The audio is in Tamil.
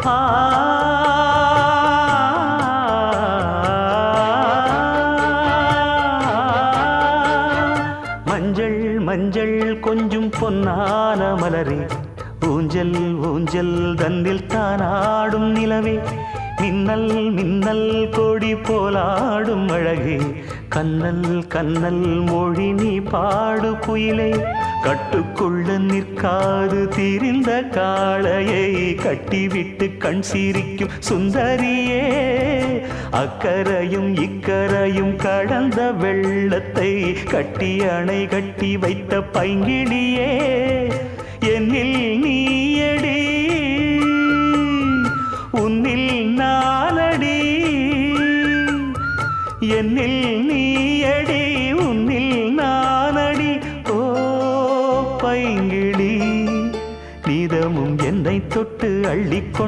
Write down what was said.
ஆ மஞ்சள் மஞ்சள் கொஞ்சம் பொன்னான மலரே ஊஞ்சல் ஊஞ்சல் தன்னில் தானாடும் நிலவே மின்னல் மின்னல் கொடி போலாடும் அழகே கண்ணல் கண்ணல் மொழி நீ பாடு குயிலே கட்டுக்குள்ள நிற்காது தீரிந்த காளையை கட்டிவிட்டு கண் சிரிக்கும் சுந்தரியே அக்கரையும் இக்கரையும் கடந்த வெள்ளத்தை கட்டி அணை கட்டி வைத்த பைங்கிளியே என்னில் நீயடி உன்னில் நானடி என்னில் நீயடி உன்னில் நானடி ஓ பைங்கிளி நீதமும் என்னை தொட்டு அள்ளிக்கொண்டு